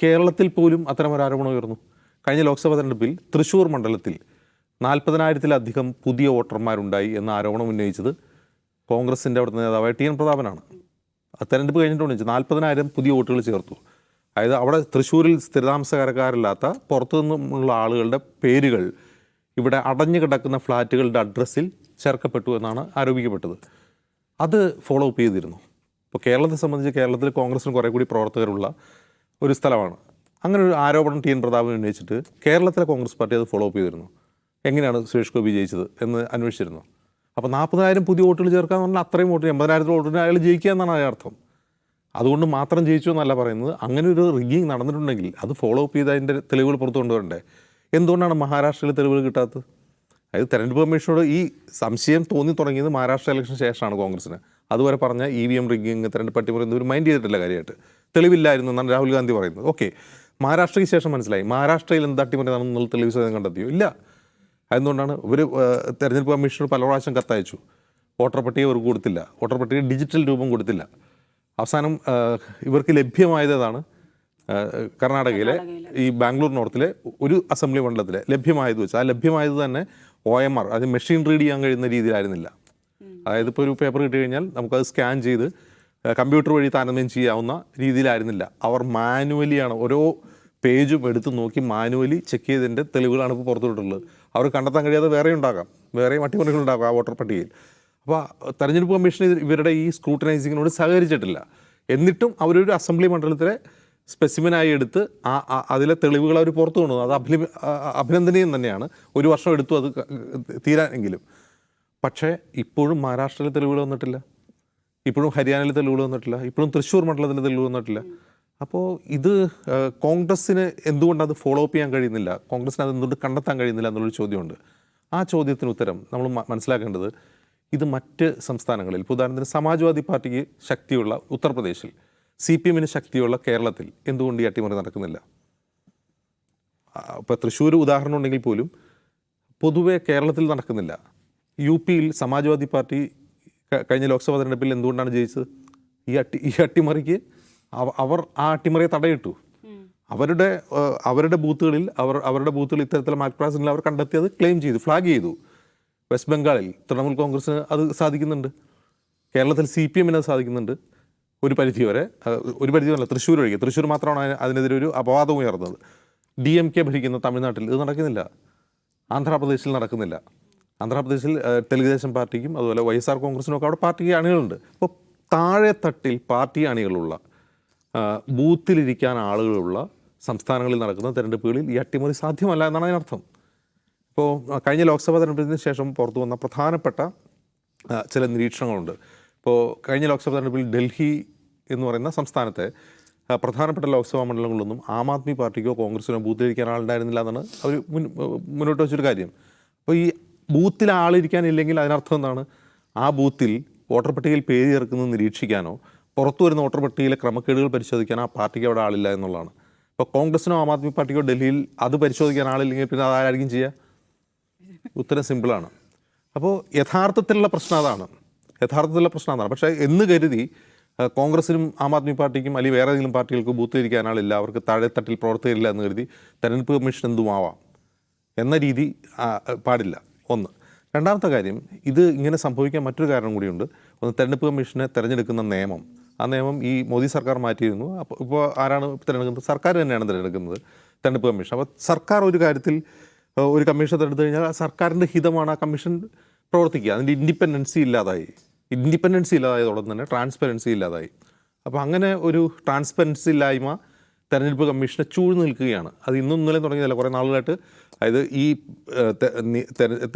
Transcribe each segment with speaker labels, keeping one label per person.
Speaker 1: കേരളത്തിൽ പോലും അത്തരമൊരു ആരോപണം ഉയർന്നു. കഴിഞ്ഞ ലോക്സഭാ തെരഞ്ഞെടുപ്പിൽ തൃശ്ശൂർ മണ്ഡലത്തിൽ 40,000-ലധികം പുതിയ വോട്ടർമാരുണ്ടായി എന്ന ആരോപണം ഉന്നയിച്ചത് കോൺഗ്രസിൻ്റെ അവിടുത്തെ നേതാവായ ടി എൻ പ്രതാപനാണ്. തെരഞ്ഞെടുപ്പ് കഴിഞ്ഞിട്ടുണ്ടെങ്കിൽ 40,000 പുതിയ വോട്ടുകൾ ചേർത്തു. അതായത് അവിടെ തൃശ്ശൂരിൽ സ്ഥിരതാമസക്കാരില്ലാത്ത പുറത്തു നിന്നുള്ള ആളുകളുടെ പേരുകൾ ഇവിടെ അടഞ്ഞു കിടക്കുന്ന ഫ്ലാറ്റുകളുടെ അഡ്രസ്സിൽ ചേർക്കപ്പെട്ടു എന്നാണ് ആരോപിക്കപ്പെട്ടത്. അത് ഫോളോ അപ്പ് ചെയ്തിരുന്നു. ഇപ്പോൾ കേരളത്തെ സംബന്ധിച്ച് കേരളത്തിൽ കോൺഗ്രസിന് കുറേ കൂടി പ്രവർത്തകരുള്ള ഒരു സ്ഥലമാണ്. അങ്ങനെ ഒരു ആരോപണം ടി എൻ പ്രതാപൻ ഉന്നയിച്ചിട്ട് കേരളത്തിലെ കോൺഗ്രസ് പാർട്ടി അത് ഫോളോ അപ്പ് ചെയ്തിരുന്നു. എങ്ങനെയാണ് സുരേഷ് ഗോപി ജയിച്ചത് എന്ന് അന്വേഷിച്ചിരുന്നു. അപ്പോൾ 40,000 പുതിയ വോട്ടുകൾ ചേർക്കാന്ന് പറഞ്ഞാൽ അത്രയും വോട്ടിന് 80,000 വോട്ടിന് അയാൾ ജയിക്കുക എന്നാണ് അതിൻ്റെ അർത്ഥം. അതുകൊണ്ട് മാത്രം ജയിച്ചു എന്നല്ല പറയുന്നത്. അങ്ങനെ ഒരു റിഗ്ഗിങ് നടന്നിട്ടുണ്ടെങ്കിൽ അത് ഫോളോ അപ്പ് ചെയ്ത് അതിൻ്റെ തെളിവുകൾ പുറത്തു കൊണ്ടുവരണ്ടേ? എന്തുകൊണ്ടാണ് മഹാരാഷ്ട്രയിൽ തെളിവുകൾ കിട്ടാത്തത്? അതായത് തെരഞ്ഞെടുപ്പ് കമ്മീഷനോട് ഈ സംശയം തോന്നി തുടങ്ങിയത് മഹാരാഷ്ട്ര ഇലക്ഷൻ ശേഷമാണ് കോൺഗ്രസിന്. അതുവരെ പറഞ്ഞ EVM റിഗ്ഗിങ്, തെരഞ്ഞെടുപ്പ് അട്ടിമറി ഒരു മൈൻഡ് ചെയ്തിട്ടില്ല കാര്യമായിട്ട്. തെളിവില്ലായിരുന്നു എന്നാണ് രാഹുൽ ഗാന്ധി പറയുന്നത്. ഓക്കെ, മഹാരാഷ്ട്രയ്ക്ക് ശേഷം മനസ്സിലായി. മഹാരാഷ്ട്രയിൽ എന്ത് അട്ടിമറി നടന്നുള്ള തെളിവ് സഹിതം കണ്ടെത്തിയോ? ഇല്ല. അതുകൊണ്ടാണ് ഇവർ തെരഞ്ഞെടുപ്പ് കമ്മീഷനോട് പല പ്രാവശ്യം കത്തയച്ചു. വോട്ടർ പട്ടിക ഇവർക്ക് കൊടുത്തില്ല, വോട്ടർ പട്ടിക ഡിജിറ്റൽ രൂപം കൊടുത്തില്ല. അവസാനം ഇവർക്ക് ലഭ്യമായതാണ് കർണാടകയിലെ ഈ ബാംഗ്ലൂർ നോർത്തിലെ ഒരു അസംബ്ലി മണ്ഡലത്തിലെ ലഭ്യമായത് വെച്ച്. ആ ലഭ്യമായത് തന്നെ OMR, അത് മെഷീൻ റീഡ് ചെയ്യാൻ കഴിയുന്ന രീതിയിലായിരുന്നില്ല. അതായത് ഇപ്പോൾ ഒരു പേപ്പർ കിട്ടി കഴിഞ്ഞാൽ നമുക്കത് സ്കാൻ ചെയ്ത് കമ്പ്യൂട്ടർ വഴി താരതമ്യം ചെയ്യാവുന്ന രീതിയിലായിരുന്നില്ല. അവർ മാനുവലിയാണ് ഓരോ പേജും എടുത്ത് നോക്കി മാനുവലി ചെക്ക് ചെയ്തതിൻ്റെ തെളിവുകളാണ് ഇപ്പോൾ പുറത്തുവിട്ടുള്ളത്. അവർ കണ്ടെത്താൻ കഴിയാതെ വേറെ ഉണ്ടാകാം, വേറെയും അട്ടിമറികളുണ്ടാകാം ആ വോട്ടർ പട്ടികയിൽ. അപ്പോൾ തെരഞ്ഞെടുപ്പ് കമ്മീഷൻ ഇവരുടെ ഈ സ്ക്രൂട്ടനൈസിങ്ങിനോട് സഹകരിച്ചിട്ടില്ല. എന്നിട്ടും അവരൊരു അസംബ്ലി മണ്ഡലത്തിലെ സ്പെസിമിനായി എടുത്ത് അതിലെ തെളിവുകൾ അവർ പുറത്തു കൊണ്ടുവന്നു. അത് അഭിനന്ദനീയം തന്നെയാണ്. ഒരു വർഷം എടുത്തു അത് തീരാനെങ്കിലും. പക്ഷേ ഇപ്പോഴും മഹാരാഷ്ട്രയിലെ തെളിവുകൾ വന്നിട്ടില്ല, ഇപ്പോഴും ഹരിയാനയിലെ തെളിവുകൾ വന്നിട്ടില്ല, ഇപ്പോഴും തൃശ്ശൂർ മണ്ഡലത്തിലെ തെളിവ് വന്നിട്ടില്ല. അപ്പോൾ ഇത് കോൺഗ്രസ്സിന് എന്തുകൊണ്ട് അത് ഫോളോ അപ്പ് ചെയ്യാൻ കഴിയുന്നില്ല, കോൺഗ്രസ്സിന് അത് എന്തുകൊണ്ട് കണ്ടെത്താൻ കഴിയുന്നില്ല എന്നുള്ളൊരു ചോദ്യമുണ്ട്. ആ ചോദ്യത്തിന് ഉത്തരം നമ്മൾ മനസ്സിലാക്കേണ്ടത് ഇത് മറ്റ് സംസ്ഥാനങ്ങളിൽ, ഇപ്പോൾ ഉദാഹരണത്തിന് സമാജ്വാദി പാർട്ടിക്ക് ശക്തിയുള്ള ഉത്തർപ്രദേശിൽ, CPM-ന് ശക്തിയുള്ള കേരളത്തിൽ എന്തുകൊണ്ട് ഈ അട്ടിമറി നടക്കുന്നില്ല? ഇപ്പോൾ തൃശ്ശൂർ ഉദാഹരണം ഉണ്ടെങ്കിൽ പോലും പൊതുവെ കേരളത്തിൽ നടക്കുന്നില്ല. UP-യിൽ സമാജ്വാദി പാർട്ടി കഴിഞ്ഞ ലോക്സഭാ തെരഞ്ഞെടുപ്പിൽ എന്തുകൊണ്ടാണ് ജയിച്ചത്? ഈ അട്ടിമറിക്ക് അവർ ആ അട്ടിമറിയെ തടയിട്ടു. അവരുടെ ബൂത്തുകളിൽ അവരുടെ ബൂത്തുകളിൽ ഇത്തരത്തിലുള്ള മാൽപ്രാക്ടീസുകൾ അവർ കണ്ടെത്തിയത് ക്ലെയിം ചെയ്തു, ഫ്ലാഗ് ചെയ്തു. വെസ്റ്റ് ബംഗാളിൽ തൃണമൂൽ കോൺഗ്രസ്സിന് അത് സാധിക്കുന്നുണ്ട്, കേരളത്തിൽ CPM-ന് അത് സാധിക്കുന്നുണ്ട് ഒരു പരിധി വരെ. തൃശ്ശൂർ മാത്രമാണ് അതിനെതിരെ ഒരു അപവാദം ഉയർന്നത്. DMK ഭരിക്കുന്ന തമിഴ്നാട്ടിൽ ഇത് നടക്കുന്നില്ല, ആന്ധ്രാപ്രദേശിൽ നടക്കുന്നില്ല. ആന്ധ്രാപ്രദേശിൽ തെലുങ്കുദേശം പാർട്ടിക്കും അതുപോലെ YSR കോൺഗ്രസിനും ഒക്കെ അവിടെ പാർട്ടി അണികളുണ്ട്. അപ്പോൾ താഴെ തട്ടിൽ പാർട്ടി അണികളുള്ള, ബൂത്തിലിരിക്കാൻ ആളുകളുള്ള സംസ്ഥാനങ്ങളിൽ നടക്കുന്ന തെരഞ്ഞെടുപ്പുകളിൽ ഈ അട്ടിമറി സാധ്യമല്ല എന്നാണ് അതിനർത്ഥം. ഇപ്പോൾ കഴിഞ്ഞ ലോക്സഭാ തെരഞ്ഞെടുപ്പിന് ശേഷം പുറത്തു വന്ന പ്രധാനപ്പെട്ട ചില നിരീക്ഷണങ്ങളുണ്ട്. ഇപ്പോൾ കഴിഞ്ഞ ലോക്സഭാ തെരഞ്ഞെടുപ്പിൽ ഡൽഹി എന്ന് പറയുന്ന സംസ്ഥാനത്തെ പ്രധാനപ്പെട്ട ലോക്സഭാ മണ്ഡലങ്ങളിലൊന്നും ആം ആദ്മി പാർട്ടിക്കോ കോൺഗ്രസിനോ ബൂത്തിലിരിക്കാൻ ആളുണ്ടായിരുന്നില്ല എന്നാണ് അവർ മുന്നോട്ട് വെച്ചൊരു കാര്യം. അപ്പോൾ ഈ ബൂത്തിൽ ആളിരിക്കാനില്ലെങ്കിൽ അതിനർത്ഥം എന്താണ്? ആ ബൂത്തിൽ വോട്ടർ പട്ടികയിൽ പേര് ചേർക്കുന്നത് നിരീക്ഷിക്കാനോ പുറത്തു വരുന്ന വോട്ടർ പട്ടികയിലെ ക്രമക്കേടുകൾ പരിശോധിക്കാനോ ആ പാർട്ടിക്ക് അവിടെ ആളില്ല എന്നുള്ളതാണ്. ഇപ്പോൾ കോൺഗ്രസിനോ ആം ആദ്മി പാർട്ടിക്കോ ഡൽഹിയിൽ അത് പരിശോധിക്കാൻ ആളില്ലെങ്കിൽ പിന്നെ അതായിരിക്കും ചെയ്യുക? ഉത്തരം സിമ്പിളാണ്. അപ്പോൾ യഥാർത്ഥത്തിലുള്ള പ്രശ്നം അതാണ്. പക്ഷേ എന്ന് കരുതി കോൺഗ്രസിനും ആം ആദ്മി പാർട്ടിക്കും അല്ലെങ്കിൽ വേറെ ഏതെങ്കിലും പാർട്ടികൾക്ക് ബൂത്തിലിരിക്കാൻ ആളില്ല, അവർക്ക് താഴെത്തട്ടിൽ പ്രവർത്തകരില്ല എന്ന് കരുതി തെരഞ്ഞെടുപ്പ് കമ്മീഷൻ എന്തുമാവാം എന്ന രീതി പാടില്ല. ഒന്ന്. രണ്ടാമത്തെ കാര്യം, ഇത് ഇങ്ങനെ സംഭവിക്കാൻ മറ്റൊരു കാരണം കൂടിയുണ്ട്. ഒന്ന്, തെരഞ്ഞെടുപ്പ് കമ്മീഷനെ തിരഞ്ഞെടുക്കുന്ന നിയമം, ആ നിയമം ഈ മോദി സർക്കാർ മാറ്റിയിരുന്നു. അപ്പോൾ ഇപ്പോൾ ആരാണ് തിരഞ്ഞെടുക്കുന്നത്? സർക്കാർ തന്നെയാണ് തിരഞ്ഞെടുക്കുന്നത്, തെരഞ്ഞെടുപ്പ് കമ്മീഷൻ. അപ്പോൾ സർക്കാർ ഒരു കാര്യത്തിൽ ഒരു കമ്മീഷൻ തിരഞ്ഞെടുത്ത് കഴിഞ്ഞാൽ ആ സർക്കാരിൻ്റെ ഹിതമാണ് ആ കമ്മീഷൻ പ്രവർത്തിക്കുക. അതിൻ്റെ ഇൻഡിപെൻഡൻസി ഇല്ലാതായതോടൊപ്പം തന്നെ ട്രാൻസ്പെറൻസി ഇല്ലാതായി. അപ്പോൾ അങ്ങനെ ഒരു ട്രാൻസ്പെറൻസി ഇല്ലായ്മ തെരഞ്ഞെടുപ്പ് കമ്മീഷനെ ചൂഴ്ന്നു നിൽക്കുകയാണ്. അത് ഇന്നും ഇന്നലെ തുടങ്ങിയതല്ല, കുറേ നാളുകളായിട്ട്. അതായത് ഈ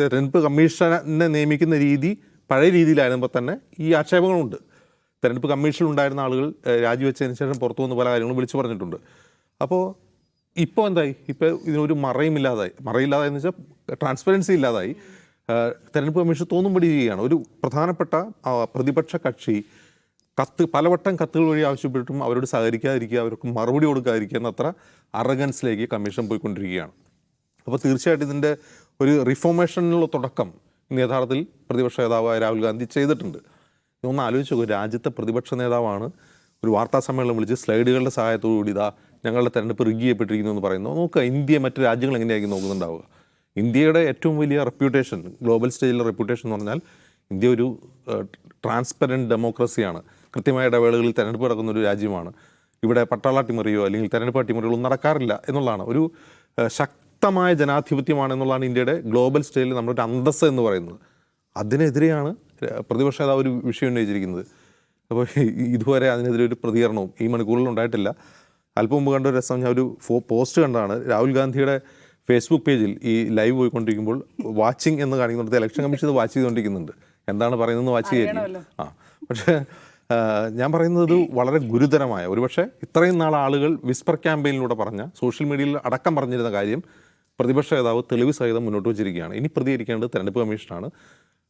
Speaker 1: തെരഞ്ഞെടുപ്പ് കമ്മീഷനെ നിയമിക്കുന്ന രീതി പഴയ രീതിയിലായിരുന്നപ്പോൾ തന്നെ ഈ ആക്ഷേപങ്ങളുണ്ട്. തെരഞ്ഞെടുപ്പ് കമ്മീഷനിലുണ്ടായിരുന്ന ആളുകൾ രാജിവെച്ചതിന് ശേഷം പുറത്തു വന്ന പല കാര്യങ്ങളും വിളിച്ചു പറഞ്ഞിട്ടുണ്ട്. അപ്പോൾ ഇപ്പോൾ എന്തായി? ഇപ്പോൾ ഇതിനൊരു മറയില്ലാതായെന്ന് വെച്ചാൽ ട്രാൻസ്പെറൻസി ഇല്ലാതായി. തെരഞ്ഞെടുപ്പ് കമ്മീഷൻ തോന്നുംപടി ചെയ്യുകയാണ്. ഒരു പ്രധാനപ്പെട്ട പ്രതിപക്ഷ കക്ഷി പലവട്ടം കത്തുകൾ വഴി ആവശ്യപ്പെട്ടിട്ടും അവരോട് സഹകരിക്കാതിരിക്കുക, അവർക്ക് മറുപടി കൊടുക്കാതിരിക്കുക എന്നത്ര അറഗൻസിലേക്ക് കമ്മീഷൻ പോയിക്കൊണ്ടിരിക്കുകയാണ്. അപ്പോൾ തീർച്ചയായിട്ടും ഇതിൻ്റെ ഒരു റിഫോർമേഷനുള്ള തുടക്കം ഇന്ന് യഥാർത്ഥത്തിൽ പ്രതിപക്ഷ നേതാവായ രാഹുൽ ഗാന്ധി ചെയ്തിട്ടുണ്ട്. ഒന്ന് ആലോചിച്ച് നോക്കുക, രാജ്യത്തെ പ്രതിപക്ഷ നേതാവാണ് ഒരു വാർത്താ സമ്മേളനം വിളിച്ച് സ്ലൈഡുകളുടെ സഹായത്തോടു കൂടി ഇതാ ഞങ്ങളുടെ തെരഞ്ഞെടുപ്പ് റിഗ് ചെയ്യപ്പെട്ടിരിക്കുന്നു എന്ന് പറയുന്നു. നോക്കുക, ഇന്ത്യ മറ്റു രാജ്യങ്ങൾ എങ്ങനെയായിരിക്കും നോക്കുന്നുണ്ടാവുക? ഇന്ത്യയുടെ ഏറ്റവും വലിയ റെപ്യൂട്ടേഷൻ, ഗ്ലോബൽ സ്റ്റേജിലെ റെപ്യൂട്ടേഷൻ എന്ന് പറഞ്ഞാൽ ഇന്ത്യ ഒരു ട്രാൻസ്പെറൻറ്റ് ഡെമോക്രസിയാണ്. കൃത്യമായ ഇടവേളകളിൽ തെരഞ്ഞെടുപ്പ് നടക്കുന്ന ഒരു രാജ്യമാണ്. ഇവിടെ പട്ടാള അട്ടിമറിയോ അല്ലെങ്കിൽ തെരഞ്ഞെടുപ്പ് അട്ടിമറികളോ നേടാറില്ല എന്നുള്ളതാണ്. ഒരു ശക്തമായ ജനാധിപത്യമാണെന്നുള്ളതാണ് ഇന്ത്യയുടെ ഗ്ലോബൽ സ്റ്റേജിൽ നമ്മുടെ ഒരു അന്തസ്സ് എന്ന് പറയുന്നത്. അതിനെതിരെയാണ് പ്രതിപക്ഷ നേതാവ് ഒരു വിഷയം ഉന്നയിച്ചിരിക്കുന്നത്. അപ്പോൾ ഇതുവരെ അതിനെതിരെ ഒരു പ്രതികരണവും ഈ മണിക്കൂറിൽ ഉണ്ടായിട്ടില്ല. അല്പം മുമ്പ് കണ്ട ഒരു രസം, ഞാൻ ഒരു പോസ്റ്റ് കണ്ടാണ്. രാഹുൽ ഗാന്ധിയുടെ ഫേസ്ബുക്ക് പേജിൽ ഈ ലൈവ് പോയിക്കൊണ്ടിരിക്കുമ്പോൾ വാച്ചിങ് എന്ന് കാണിക്കുന്നുണ്ട്. ഇലക്ഷൻ കമ്മീഷൻ ഇത് വാച്ച് ചെയ്തുകൊണ്ടിരിക്കുന്നുണ്ട്. എന്താണ് പറയുന്നതെന്ന് വാച്ച് ചെയ്യായിരിക്കും. പക്ഷേ ഞാൻ പറയുന്നത് വളരെ ഗുരുതരമായ, ഒരുപക്ഷെ ഇത്രയും നാൾ ആളുകൾ വിസ്പർ ക്യാമ്പയിനിലൂടെ പറഞ്ഞ, സോഷ്യൽ മീഡിയയിൽ അടക്കം പറഞ്ഞിരുന്ന കാര്യം പ്രതിപക്ഷ നേതാവ് തെളിവ് സഹിതം മുന്നോട്ട് വച്ചിരിക്കുകയാണ്. ഇനി പ്രതികരിക്കേണ്ടത് തെരഞ്ഞെടുപ്പ് കമ്മീഷനാണ്.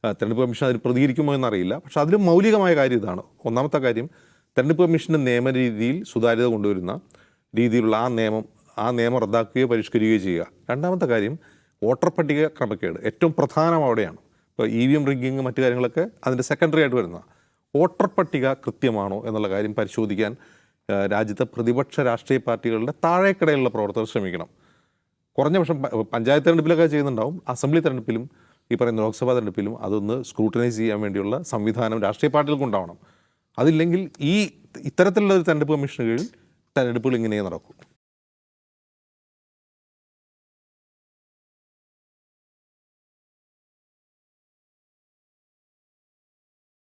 Speaker 1: തെരഞ്ഞെടുപ്പ് കമ്മീഷൻ അതിന് പ്രതികരിക്കുമോ എന്നറിയില്ല. പക്ഷേ അതിൽ മൗലികമായ കാര്യം ഇതാണ്. ഒന്നാമത്തെ കാര്യം, തെരഞ്ഞെടുപ്പ് കമ്മീഷൻ്റെ നിയമരീതിയിൽ സുതാര്യത കൊണ്ടുവരുന്ന രീതിയിലുള്ള ആ നിയമം റദ്ദാക്കുകയോ പരിഷ്കരിക്കുകയോ ചെയ്യുക. രണ്ടാമത്തെ കാര്യം, വോട്ടർ പട്ടിക ക്രമക്കേട് ഏറ്റവും പ്രധാനം അവിടെയാണ്. ഇപ്പോൾ EVM റിഗ്ഗിങ് മറ്റു കാര്യങ്ങളൊക്കെ അതിൻ്റെ സെക്കൻഡറി ആയിട്ട് വരുന്ന വോട്ടർ പട്ടിക കൃത്യമാണോ എന്നുള്ള കാര്യം പരിശോധിക്കാൻ രാജ്യത്തെ പ്രതിപക്ഷ രാഷ്ട്രീയ പാർട്ടികളുടെ താഴേക്കിടയിലുള്ള പ്രവർത്തകർ ശ്രമിക്കണം. കുറഞ്ഞ പക്ഷം പഞ്ചായത്ത് തെരഞ്ഞെടുപ്പിലൊക്കെ ചെയ്യുന്നുണ്ടാവും. അസംബ്ലി തെരഞ്ഞെടുപ്പിലും ഈ പറയുന്ന ലോക്സഭാ തെരഞ്ഞെടുപ്പിലും അതൊന്ന് സ്ക്രൂട്ടനൈസ് ചെയ്യാൻ വേണ്ടിയുള്ള സംവിധാനം രാഷ്ട്രീയ പാർട്ടികൾക്ക് ഉണ്ടാവണം. അതില്ലെങ്കിൽ ഇത്തരത്തിലുള്ള ഒരു തെരഞ്ഞെടുപ്പ് കമ്മീഷന് കീഴിൽ തെരഞ്ഞെടുപ്പുകൾ ഇങ്ങനെ നടക്കും.